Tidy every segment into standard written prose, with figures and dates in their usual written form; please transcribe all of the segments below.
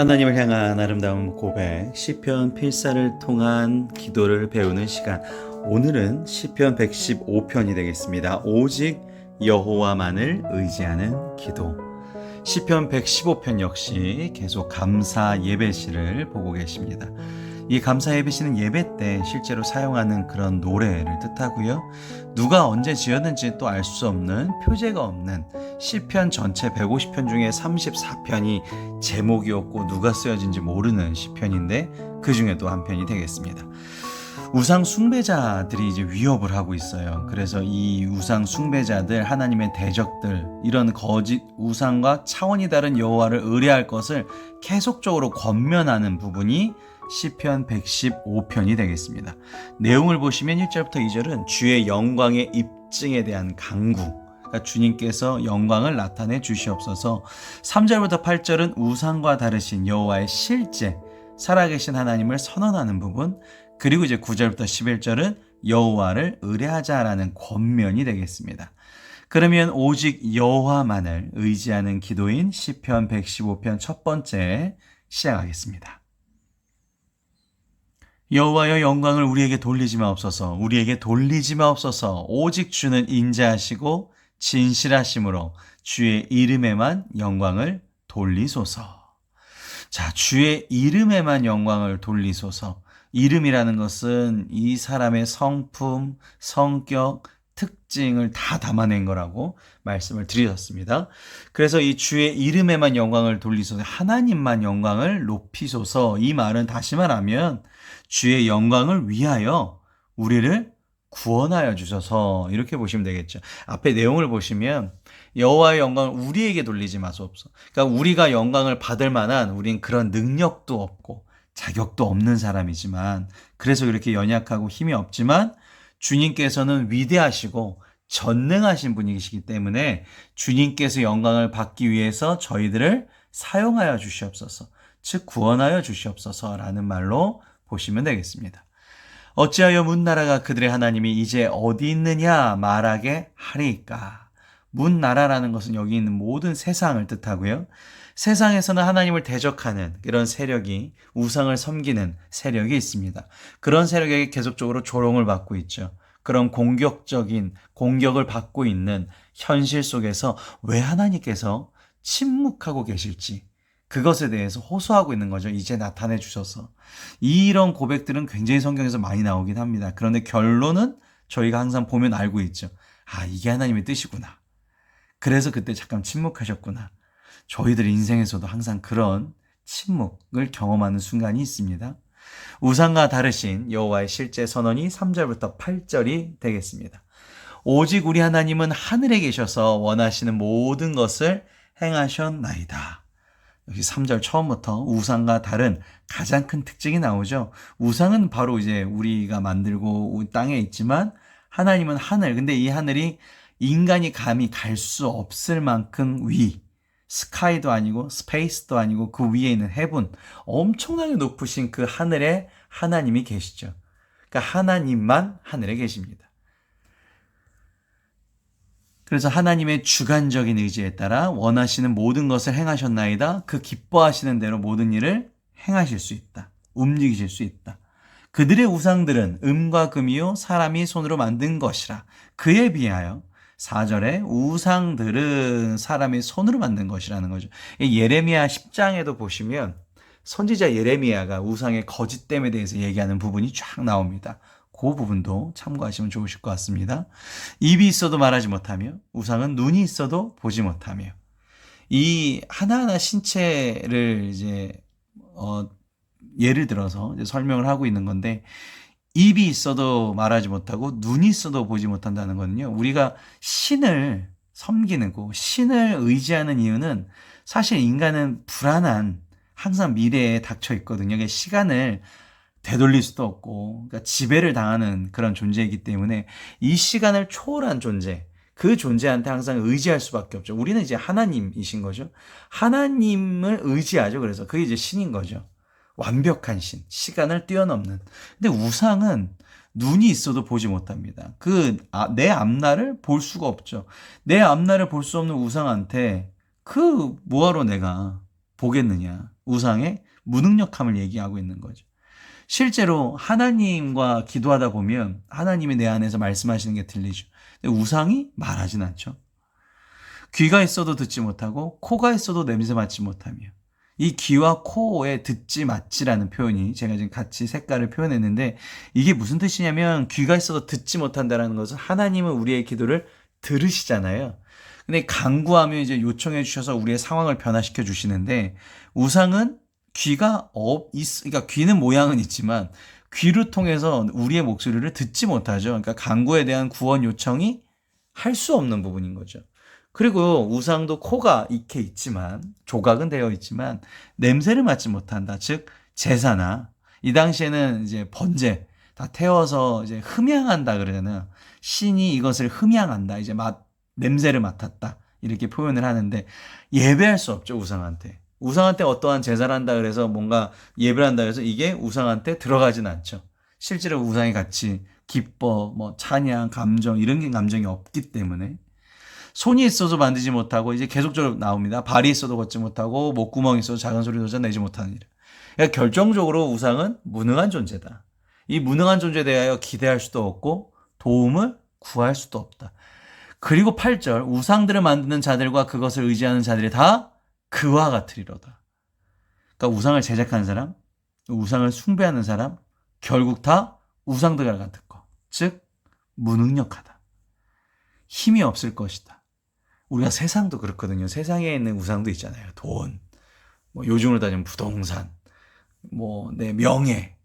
하나님을 향한 아름다운 고백, 시편 필사를 통한 기도를 배우는 시간. 오늘은 시편 115편이 되겠습니다. 오직 여호와만을 의지하는 기도. 시편 115편 역시 계속 감사 예배시를 보고 계십니다. 이 감사 예배시는 예배 때 실제로 사용하는 그런 노래를 뜻하고요. 누가 언제 지었는지 또 알 수 없는, 표제가 없는 시편 전체 150편 중에 34편이 제목이었고 누가 쓰여진지 모르는 시편인데 그 중에도 한 편이 되겠습니다. 우상 숭배자들이 이제 위협을 하고 있어요. 그래서 이 우상 숭배자들, 하나님의 대적들, 이런 거짓 우상과 차원이 다른 여호와를 의뢰할 것을 계속적으로 권면하는 부분이 시편 115편이 되겠습니다. 내용을 보시면 1절부터 2절은 주의 영광의 입증에 대한 간구, 그러니까 주님께서 영광을 나타내 주시옵소서. 3절부터 8절은 우상과 다르신 여호와의 실제, 살아계신 하나님을 선언하는 부분, 그리고 이제 9절부터 11절은 여호와를 의뢰하자라는 권면이 되겠습니다. 그러면 오직 여호와만을 의지하는 기도인 시편 115편 첫 번째 시작하겠습니다. 여호와여, 영광을 우리에게 돌리지 마옵소서. 우리에게 돌리지 마옵소서. 오직 주는 인자하시고 진실하심으로 주의 이름에만 영광을 돌리소서. 자, 주의 이름에만 영광을 돌리소서. 이름이라는 것은 이 사람의 성품, 성격, 특징을 다 담아낸 거라고 말씀을 드렸습니다. 그래서 이 주의 이름에만 영광을 돌리소서, 하나님만 영광을 높이소서. 이 말은 다시 말하면 주의 영광을 위하여 우리를 구원하여 주셔서, 이렇게 보시면 되겠죠. 앞에 내용을 보시면 여호와의 영광을 우리에게 돌리지 마소서. 그러니까 우리가 영광을 받을 만한, 우린 그런 능력도 없고 자격도 없는 사람이지만, 그래서 이렇게 연약하고 힘이 없지만 주님께서는 위대하시고 전능하신 분이시기 때문에 주님께서 영광을 받기 위해서 저희들을 사용하여 주시옵소서, 즉 구원하여 주시옵소서라는 말로 보시면 되겠습니다. 어찌하여 문나라가 그들의 하나님이 이제 어디 있느냐 말하게 하리까. 문나라라는 것은 여기 있는 모든 세상을 뜻하고요. 세상에서는 하나님을 대적하는 이런 세력이, 우상을 섬기는 세력이 있습니다. 그런 세력에게 계속적으로 조롱을 받고 있죠. 그런 공격적인 공격을 받고 있는 현실 속에서 왜 하나님께서 침묵하고 계실지, 그것에 대해서 호소하고 있는 거죠. 이제 나타내 주셔서. 이런 고백들은 굉장히 성경에서 많이 나오긴 합니다. 그런데 결론은 저희가 항상 보면 알고 있죠. 아, 이게 하나님의 뜻이구나. 그래서 그때 잠깐 침묵하셨구나. 저희들 인생에서도 항상 그런 침묵을 경험하는 순간이 있습니다. 우상과 다르신 여호와의 실제 선언이 3절부터 8절이 되겠습니다. 오직 우리 하나님은 하늘에 계셔서 원하시는 모든 것을 행하셨나이다. 여기 3절 처음부터 우상과 다른 가장 큰 특징이 나오죠. 우상은 바로 이제 우리가 만들고 땅에 있지만, 하나님은 하늘. 근데 이 하늘이 인간이 감히 갈 수 없을 만큼 위, 스카이도 아니고 스페이스도 아니고 그 위에 있는 헤븐, 엄청나게 높으신 그 하늘에 하나님이 계시죠. 그러니까 하나님만 하늘에 계십니다. 그래서 하나님의 주관적인 의지에 따라 원하시는 모든 것을 행하셨나이다. 그 기뻐하시는 대로 모든 일을 행하실 수 있다. 움직이실 수 있다. 그들의 우상들은 음과 금이요 사람이 손으로 만든 것이라. 그에 비하여 4절에 우상들은 사람이 손으로 만든 것이라는 거죠. 예레미야 10장에도 보시면 선지자 예레미야가 우상의 거짓됨에 대해서 얘기하는 부분이 쫙 나옵니다. 그 부분도 참고하시면 좋으실 것 같습니다. 입이 있어도 말하지 못하며, 우상은 눈이 있어도 보지 못하며. 이 하나하나 신체를 이제 예를 들어서 이제 설명을 하고 있는 건데, 입이 있어도 말하지 못하고 눈이 있어도 보지 못한다는 거는요, 우리가 신을 섬기는 거, 신을 의지하는 이유는 사실 인간은 불안한, 항상 미래에 닥쳐 있거든요. 그러니까 시간을 되돌릴 수도 없고, 그러니까 지배를 당하는 그런 존재이기 때문에 이 시간을 초월한 존재, 그 존재한테 항상 의지할 수밖에 없죠. 우리는 이제 하나님이신 거죠. 하나님을 의지하죠. 그래서 그게 이제 신인 거죠. 완벽한 신, 시간을 뛰어넘는. 근데 우상은 눈이 있어도 보지 못합니다. 내 앞날을 볼 수가 없죠. 내 앞날을 볼 수 없는 우상한테 뭐하러 내가 보겠느냐. 우상의 무능력함을 얘기하고 있는 거죠. 실제로 하나님과 기도하다 보면 하나님이 내 안에서 말씀하시는 게 들리죠. 근데 우상이 말하진 않죠. 귀가 있어도 듣지 못하고 코가 있어도 냄새 맡지 못하며, 이 귀와 코에 듣지 맞지라는 표현이 제가 지금 같이 색깔을 표현했는데, 이게 무슨 뜻이냐면 귀가 있어도 듣지 못한다는 것은 하나님은 우리의 기도를 들으시잖아요. 근데 간구하면 이제 요청해 주셔서 우리의 상황을 변화시켜 주시는데, 우상은 그러니까 귀는 모양은 있지만 귀를 통해서 우리의 목소리를 듣지 못하죠. 그러니까 간구에 대한 구원 요청이 할 수 없는 부분인 거죠. 그리고 우상도 코가 이렇게 있지만, 조각은 되어 있지만 냄새를 맡지 못한다. 즉 제사나 이 당시에는 이제 번제 다 태워서 이제 흠양한다 그러잖아요. 신이 이것을 흠양한다. 이제 냄새를 맡았다. 이렇게 표현을 하는데, 예배할 수 없죠, 우상한테. 우상한테 어떠한 제사를 한다 그래서 뭔가 예배를 한다 그래서 이게 우상한테 들어가진 않죠. 실제로 우상이 같이 기뻐, 찬양, 감정, 이런 감정이 없기 때문에. 손이 있어도 만들지 못하고, 이제 계속적으로 나옵니다. 발이 있어도 걷지 못하고, 목구멍이 있어도 작은 소리조차 내지 못하는 일. 그러니까 결정적으로 우상은 무능한 존재다. 이 무능한 존재에 대하여 기대할 수도 없고 도움을 구할 수도 없다. 그리고 8절, 우상들을 만드는 자들과 그것을 의지하는 자들이 다 그와 같으리로다. 그러니까 우상을 제작하는 사람, 우상을 숭배하는 사람, 결국 다 우상들과 같은 것. 즉 무능력하다. 힘이 없을 것이다. 우리가 세상도 그렇거든요. 세상에 있는 우상도 있잖아요. 돈, 요즘으로 따지면 부동산, 내 명예,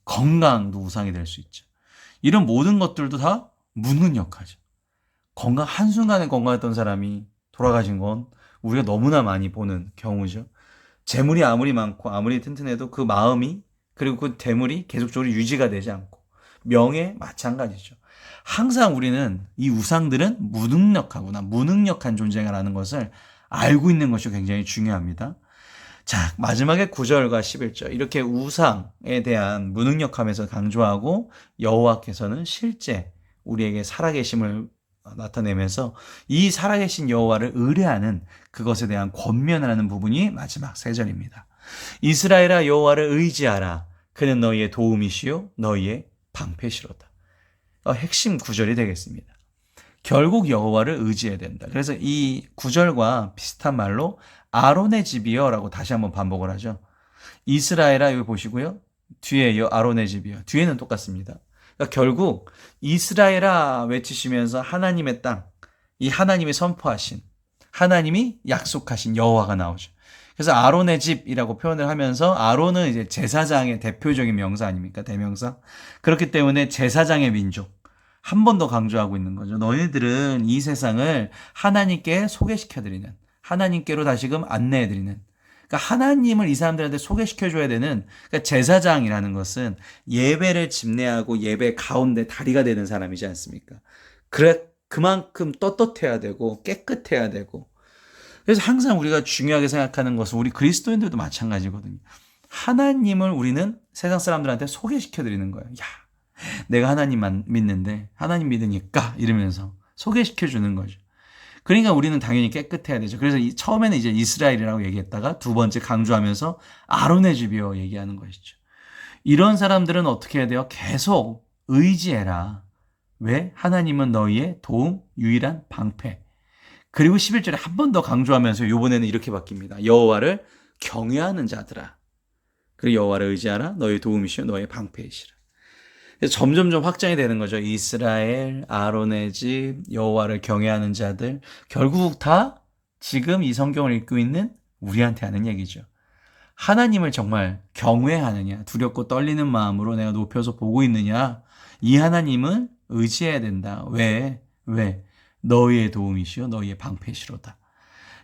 건강도 우상이 될 수 있죠. 이런 모든 것들도 다 무능력하죠. 한순간에 건강했던 사람이 돌아가신 건 우리가 너무나 많이 보는 경우죠. 재물이 아무리 많고 아무리 튼튼해도 그 마음이, 그리고 그 재물이 계속적으로 유지가 되지 않고, 명예 마찬가지죠. 항상 우리는 이 우상들은 무능력한 존재가라는 것을 알고 있는 것이 굉장히 중요합니다. 자, 마지막에 9절과 11절, 이렇게 우상에 대한 무능력함에서 강조하고, 여호와께서는 실제 우리에게 살아계심을 나타내면서 이 살아계신 여호와를 의뢰하는 그것에 대한 권면하는 부분이 마지막 3절입니다. 이스라엘아, 여호와를 의지하라. 그는 너희의 도움이시요 너희의 방패시로다. 핵심 9절이 되겠습니다. 결국 여호와를 의지해야 된다. 그래서 이 9절과 비슷한 말로 아론의 집이여 라고 다시 한번 반복을 하죠. 이스라엘아, 여기 보시고요. 뒤에요, 아론의 집이여. 뒤에는 똑같습니다. 그러니까 결국 이스라엘아 외치시면서 하나님의 땅, 이 하나님이 선포하신, 하나님이 약속하신 여호와가 나오죠. 그래서 아론의 집이라고 표현을 하면서, 아론은 이제 제사장의 대표적인 명사 아닙니까? 대명사. 그렇기 때문에 제사장의 민족, 한 번 더 강조하고 있는 거죠. 너희들은 이 세상을 하나님께 소개시켜드리는, 하나님께로 다시금 안내해드리는, 그러니까 하나님을 이 사람들한테 소개시켜줘야 되는, 그러니까 제사장이라는 것은 예배를 집례하고 예배 가운데 다리가 되는 사람이지 않습니까? 그만큼 떳떳해야 되고 깨끗해야 되고. 그래서 항상 우리가 중요하게 생각하는 것은, 우리 그리스도인들도 마찬가지거든요. 하나님을 우리는 세상 사람들한테 소개시켜드리는 거예요. 야, 내가 하나님만 믿는데, 하나님 믿으니까 이러면서 소개시켜주는 거죠. 그러니까 우리는 당연히 깨끗해야 되죠. 그래서 처음에는 이제 이스라엘이라고 얘기했다가 두 번째 강조하면서 아론의 집이여 얘기하는 것이죠. 이런 사람들은 어떻게 해야 돼요? 계속 의지해라. 왜? 하나님은 너희의 도움, 유일한 방패. 그리고 11절에 한 번 더 강조하면서 이번에는 이렇게 바뀝니다. 여호와를 경외하는 자들아. 그리고 여호와를 의지하라. 너희의 도움이시여 너희의 방패이시라. 점점점 확장이 되는 거죠. 이스라엘, 아론의 집, 여호와를 경외하는 자들, 결국 다 지금 이 성경을 읽고 있는 우리한테 하는 얘기죠. 하나님을 정말 경외하느냐, 두렵고 떨리는 마음으로 내가 높여서 보고 있느냐, 이 하나님은 의지해야 된다. 왜? 너희의 도움이시요 너희의 방패시로다.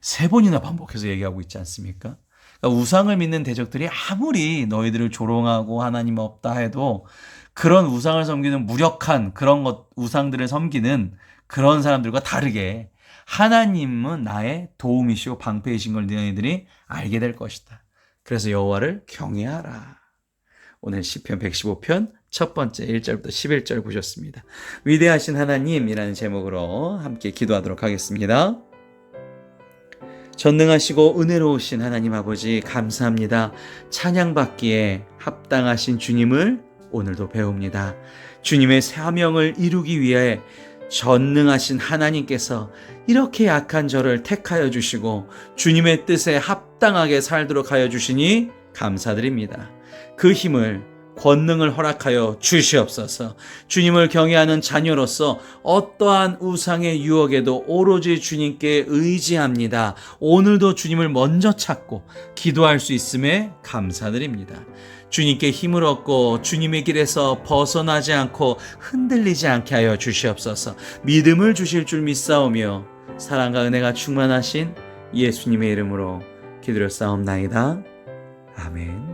3번이나 반복해서 얘기하고 있지 않습니까? 그러니까 우상을 믿는 대적들이 아무리 너희들을 조롱하고 하나님 없다 해도, 그런 우상을 섬기는 무력한 그런 우상들을 섬기는 그런 사람들과 다르게 하나님은 나의 도움이시고 방패이신 걸 너희들이 알게 될 것이다. 그래서 여호와를 경외하라. 오늘 시편 115편 첫 번째 1절부터 11절 보셨습니다. 위대하신 하나님이라는 제목으로 함께 기도하도록 하겠습니다. 전능하시고 은혜로우신 하나님 아버지 감사합니다. 찬양받기에 합당하신 주님을 오늘도 배웁니다. 주님의 사명을 이루기 위해 전능하신 하나님께서 이렇게 약한 저를 택하여 주시고 주님의 뜻에 합당하게 살도록 하여 주시니 감사드립니다. 그 힘을 권능을 허락하여 주시옵소서. 주님을 경외하는 자녀로서 어떠한 우상의 유혹에도 오로지 주님께 의지합니다. 오늘도 주님을 먼저 찾고 기도할 수 있음에 감사드립니다. 주님께 힘을 얻고 주님의 길에서 벗어나지 않고 흔들리지 않게 하여 주시옵소서. 믿음을 주실 줄 믿사오며 사랑과 은혜가 충만하신 예수님의 이름으로 기도를 싸움나이다. 아멘.